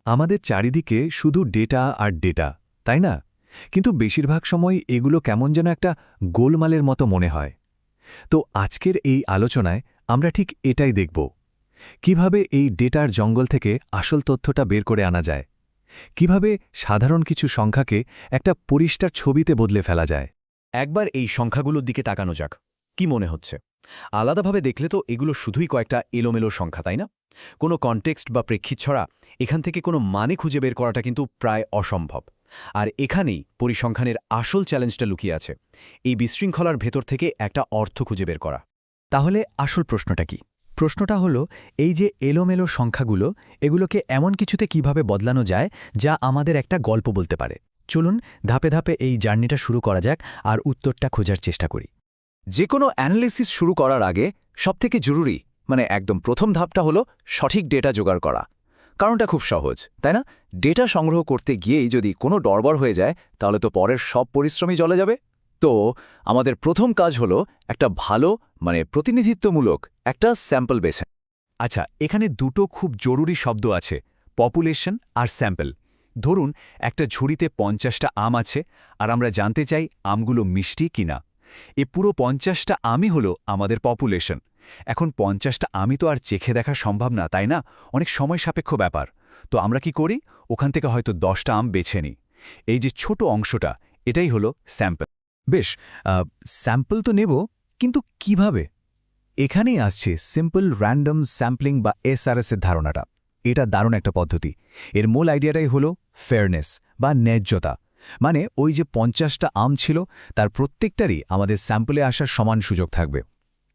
আমাদের চারিদিকে শুধু ডেটা আর ডেটা, তাই না? কিন্তু বেশিরভাগ সময় এগুলো কেমন যেন একটা গোলমালের মতো মনে হয়। তো আজকের এই আলোচনায় আমরা ঠিক এটাই দেখব। কিভাবে এই ডেটার জঙ্গল থেকে আসল তথ্যটা বের করে আনা যায়, কিভাবে সাধারণ কিছু সংখ্যাকে একটা পরিষ্কার ছবিতে বদলে ফেলা যায়। একবার এই সংখ্যাগুলোর দিকে তাকানো যাক। কি মনে হচ্ছে? আলাদাভাবে দেখলে তো এগুলো শুধুই কয়েকটা এলোমেলো সংখ্যা, তাই না? কোনো কনটেক্সট বা প্রেক্ষিত ছড়া এখান থেকে কোনো মানে খুঁজে বের করাটা কিন্তু প্রায় অসম্ভব। আর এখানেই পরিসংখ্যানের আসল চ্যালেঞ্জটা লুকিয়ে আছে, এই বিশৃঙ্খলার ভেতর থেকে একটা অর্থ খুঁজে বের করা। তাহলে আসল প্রশ্নটা কি? প্রশ্নটা হলো, এই যে এলোমেলো সংখ্যাগুলো, এগুলোকে এমন কিছুতে কিভাবে বদলানো যায় যা আমাদের একটা গল্প বলতে পারে। চলুন ধাপে ধাপে এই জার্নিটা শুরু করা যাক আর উত্তরটা খোঁজার চেষ্টা করি। যে কোনো অ্যানালিসিস শুরু করার আগে সবথেকে জরুরি, একদম প্রথম ধাপটা হলো সঠিক ডেটা জোগাড় করা। কারণটা খুব সহজ, তাই না? ডেটা সংগ্রহ করতে গিয়েই যদি কোনো ডরবর হয়ে যায়, তাহলে তো পরের সব পরিশ্রমই চলে যাবে। তো আমাদের প্রথম কাজ হলো একটা ভালো প্রতিনিধিত্বমূলক একটা স্যাম্পল বেছে। আচ্ছা, এখানে দুটো খুব জরুরি শব্দ আছে, পপুলেশন আর স্যাম্পল। ধরুন একটা ঝুড়িতে 50টা আম আছে, আর আমরা জানতে চাই আমগুলো মিষ্টি কিনা। এ পুরো 50টা আমই হলো আমাদের পপুলেশন। এখন 50টা আমই তো আর চেখে দেখা সম্ভব না, তাই না? অনেক সময় সাপেক্ষ ব্যাপার। তো আমরা কি করি? ওখান থেকে হয়তো 10টা আম বেছে নিই। এই যে ছোট অংশটা, এটাই হলো স্যাম্পল। বেশ, স্যাম্পল তো নেব, কিন্তু কিভাবে? এখানেই আসছে সিম্পল র্যান্ডম স্যাম্পলিং বা এসআরএস এর ধারণাটা। এটা দারুণ একটা পদ্ধতি। এর মূল আইডিয়াটাই হলো ফেয়ারনেস বা ন্যায্যতা। ওই যে 50টা আম ছিল, তার প্রত্যেকটারই আমাদের স্যাম্পলে আসার সমান সুযোগ থাকবে।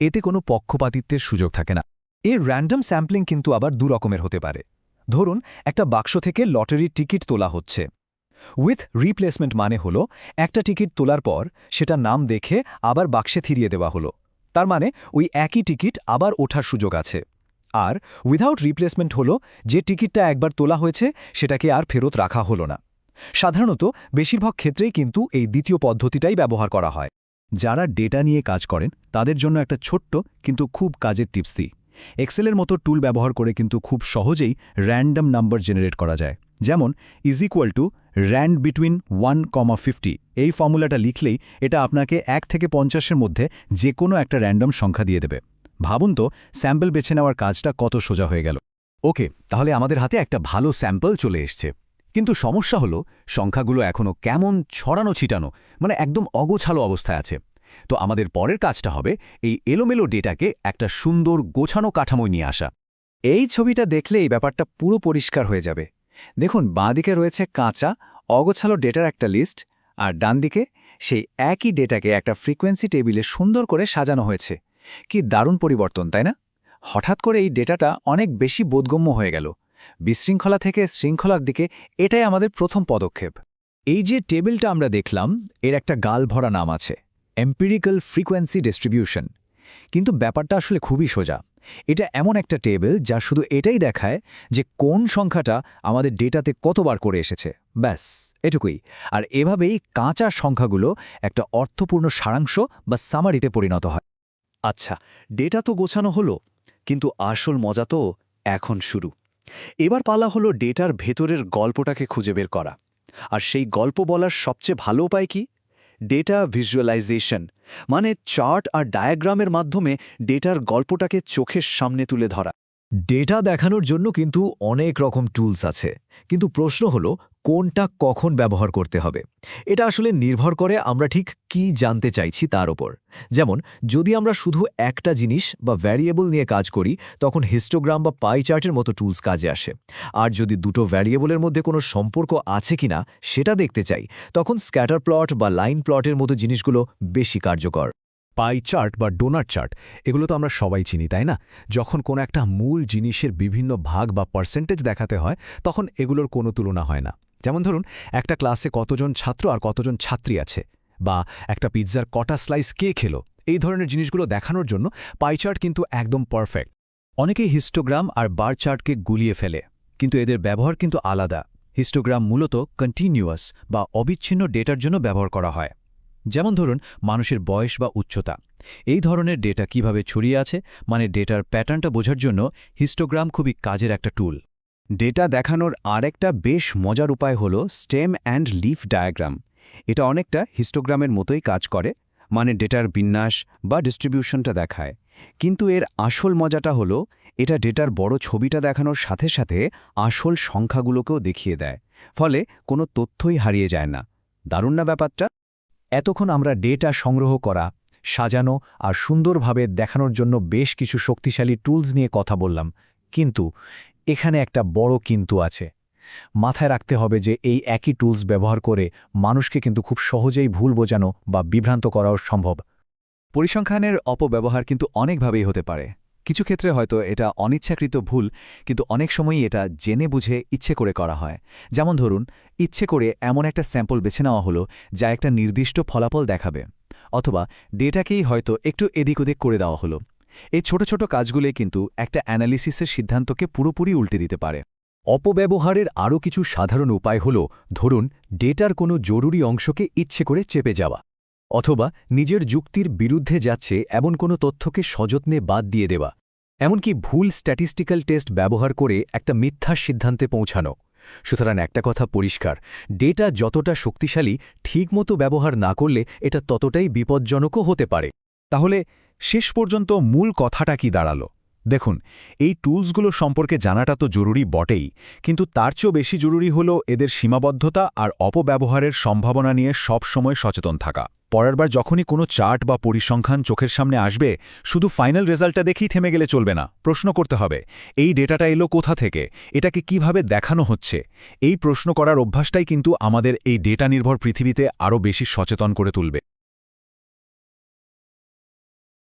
এতে কোনো পক্ষপাতিত্বের সুযোগ থাকে না। এই র্যান্ডম স্যাম্পলিং কিন্তু আবার দুরকমের হতে পারে। ধরুন একটা বাক্স থেকে লটারির টিকিট তোলা হচ্ছে। উইথ রিপ্লেসমেন্ট হলো একটা টিকিট তোলার পর সেটা নাম দেখে আবার বাক্সে ফিরিয়ে দেওয়া হলো। তার ওই একই টিকিট আবার ওঠার সুযোগ আছে। আর উইথাউট রিপ্লেসমেন্ট হলো যে টিকিটটা একবার তোলা হয়েছে সেটাকে আর ফেরত রাখা হলো না। সাধারণত বেশিরভাগ ক্ষেত্রেই কিন্তু এই দ্বিতীয় পদ্ধতিটাই ব্যবহার করা হয়। যারা ডেটা নিয়ে কাজ করেন তাদের জন্য একটা ছোট্ট কিন্তু খুব কাজের টিপস দিই। এক্সেলের মতো টুল ব্যবহার করে কিন্তু খুব সহজেই র্যান্ডম নাম্বার জেনারেট করা যায়। যেমন র্যান্ড বিটুইন 1,50। এই ফর্মুলাটা লিখলেই এটা আপনাকে 1 থেকে 50-এর মধ্যে যে কোনো একটা র্যান্ডম সংখ্যা দিয়ে দেবে। ভাবুন তো, স্যাম্পল বেছে নেওয়ার কাজটা কত সোজা হয়ে গেল। ওকে, তাহলে আমাদের হাতে একটা ভালো স্যাম্পল চলে এসছে। কিন্তু সমস্যা হলো সংখ্যাগুলো এখনও কেমন ছড়ানো ছিটানো, একদম অগোছালো অবস্থায় আছে। তো আমাদের পরের কাজটা হবে এই এলোমেলো ডেটাকে একটা সুন্দর গোছানো কাঠামোয় নিয়ে আসা। এই ছবিটা দেখলে এই ব্যাপারটা পুরো পরিষ্কার হয়ে যাবে। দেখুন, বাঁদিকে রয়েছে কাঁচা অগোছালো ডেটার একটা লিস্ট, আর ডান দিকে সেই একই ডেটাকে একটা ফ্রিকোয়েন্সি টেবিলে সুন্দর করে সাজানো হয়েছে। কি দারুণ পরিবর্তন, তাই না? হঠাৎ করে এই ডেটাটা অনেক বেশি বোধগম্য হয়ে গেল। বিশৃঙ্খলা থেকে শৃঙ্খলার দিকে এটাই আমাদের প্রথম পদক্ষেপ। এই যে টেবিলটা আমরা দেখলাম, এর একটা গাল ভরা নাম আছে, এম্পিরিক্যাল ফ্রিকোয়েন্সি ডিস্ট্রিবিউশন। কিন্তু ব্যাপারটা আসলে খুবই সোজা। এটা এমন একটা টেবিল যা শুধু এটাই দেখায় যে কোন সংখ্যাটা আমাদের ডেটাতে কতবার করে এসেছে, ব্যাস এটুকুই। আর এভাবেই কাঁচা সংখ্যাগুলো একটা অর্থপূর্ণ সারাংশ বা সামারিতে পরিণত হয়। আচ্ছা, ডেটা তো গোছানো হলো, কিন্তু আসল মজা তো এখন শুরু। এবার পালা হলো ডেটার ভেতরের গল্পটাকে খুঁজে বের করা। আর সেই গল্প বলার সবচেয়ে ভালো উপায় কি? ডেটা ভিজুয়ালাইজেশন, চার্ট আর ডায়াগ্রামের মাধ্যমে ডেটার গল্পটাকে চোখের সামনে তুলে ধরা। ডেটা দেখানোর জন্য কিন্তু অনেক রকম টুলস আছে, কিন্তু প্রশ্ন হলো কোনটা কখন ব্যবহার করতে হবে। এটা আসলে নির্ভর করে আমরা ঠিক কি জানতে চাইছি তার ওপর। যেমন যদি আমরা শুধু একটা জিনিস বা ভ্যারিয়েবল নিয়ে কাজ করি, তখন হিস্টোগ্রাম বা পাই চার্টের মতো টুলস কাজে আসে। আর যদি দুটো ভ্যারিয়েবলের মধ্যে কোনো সম্পর্ক আছে কিনা সেটা দেখতে চাই, তখন স্ক্যাটার প্লট বা লাইন প্লটের মতো জিনিসগুলো বেশি কার্যকর। পাই চার্ট বা ডোনাট চার্ট, এগুলো তো আমরা সবাই চিনি, তাই না? যখন কোনো একটা মূল জিনিসের বিভিন্ন ভাগ বা পার্সেন্টেজ দেখাতে হয়, তখন এগুলোর কোনো তুলনা হয় না। যেমন ধরুন একটা ক্লাসে কতজন ছাত্র আর কতজন ছাত্রী আছে, বা একটা পিৎজার কটা স্লাইস কে খেলো, এই ধরনের জিনিসগুলো দেখানোর জন্য পাই চার্ট কিন্তু একদম পারফেক্ট। অনেকেই হিস্টোগ্রাম আর বার চার্টকে গুলিয়ে ফেলে, কিন্তু এদের ব্যবহার কিন্তু আলাদা। হিস্টোগ্রাম মূলত কন্টিনিউয়াস বা অবিচ্ছিন্ন ডেটার জন্য ব্যবহার করা হয়। যেমন ধরুন মানুষের বয়স বা উচ্চতা, এই ধরনের ডেটা কিভাবে ছড়িয়ে আছে, ডেটার প্যাটার্নটা বোঝার জন্য হিস্টোগ্রাম খুবই কাজের একটা টুল। ডেটা দেখানোর আরেকটা বেশ মজার উপায় হল স্টেম অ্যান্ড লিফ ডায়াগ্রাম। এটা অনেকটা হিস্টোগ্রামের মতোই কাজ করে, মানে ডেটার বিন্যাস বা ডিস্ট্রিবিউশনটা দেখায়। কিন্তু এর আসল মজাটা হলো এটা ডেটার বড় ছবিটা দেখানোর সাথে সাথে আসল সংখ্যাগুলোকেও দেখিয়ে দেয়, ফলে কোনো তথ্যই হারিয়ে যায় না। দারুণ না ব্যাপারটা? এতক্ষণ আমরা ডেটা সংগ্রহ করা, সাজানো আর সুন্দরভাবে দেখানোর জন্য বেশ কিছু শক্তিশালী টুলস নিয়ে কথা বললাম, কিন্তু এখানে একটা বড় কিন্তু আছে। মাথায় রাখতে হবে যে এই একই টুলস ব্যবহার করে মানুষকে কিন্তু খুব সহজেই ভুল বোঝানো বা বিভ্রান্ত করাও সম্ভব। পরিসংখ্যানের অপব্যবহার কিন্তু অনেকভাবেই হতে পারে। কিছু ক্ষেত্রে হয়তো এটা অনিচ্ছাকৃত ভুল, কিন্তু অনেক সময়ই এটা জেনে বুঝে ইচ্ছে করে করা হয়। যেমন ধরুন, ইচ্ছে করে এমন একটা স্যাম্পল বেছে নেওয়া হলো যা একটা নির্দিষ্ট ফলাফল দেখাবে, অথবা ডেটাকেই হয়তো একটু এদিক ওদিক করে দেওয়া হলো। এই ছোট ছোট কাজগুলোই কিন্তু একটা অ্যানালিসিসের সিদ্ধান্তকে পুরোপুরি উল্টে দিতে পারে। অপব্যবহারের আরও কিছু সাধারণ উপায় হল, ধরুন ডেটার কোনো জরুরি অংশকে ইচ্ছে করে চেপে যাওয়া, অথবা নিজের যুক্তির বিরুদ্ধে যাচ্ছে এমন কোনো তথ্যকে সযত্নে বাদ দিয়ে দেওয়া, এমনকি ভুল স্ট্যাটিস্টিক্যাল টেস্ট ব্যবহার করে একটা মিথ্যা সিদ্ধান্তে পৌঁছানো। সুতরাং একটা কথা পরিষ্কার, ডেটা যতটা শক্তিশালী, ঠিকমতো ব্যবহার না করলে এটা ততটাই বিপজ্জনকও হতে পারে। তাহলে শেষ পর্যন্ত মূল কথাটা কি দাঁড়ালো? দেখুন, এই টুলসগুলো সম্পর্কে জানাটা তো জরুরি বটেই, কিন্তু তার চেয়েও বেশি জরুরি হলো এদের সীমাবদ্ধতা আর অপব্যবহারের সম্ভাবনা নিয়ে সবসময় সচেতন থাকা। পরেরবার যখনই কোনো চার্ট বা পরিসংখ্যান চোখের সামনে আসবে, শুধু ফাইনাল রেজাল্টটা দেখেই থেমে গেলে চলবে না। প্রশ্ন করতে হবে, এই ডেটাটা এলো কোথা থেকে, এটাকে কিভাবে দেখানো হচ্ছে? এই প্রশ্ন করার অভ্যাসটাই কিন্তু আমাদের এই ডেটা নির্ভর পৃথিবীতে আরও বেশি সচেতন করে তুলবে।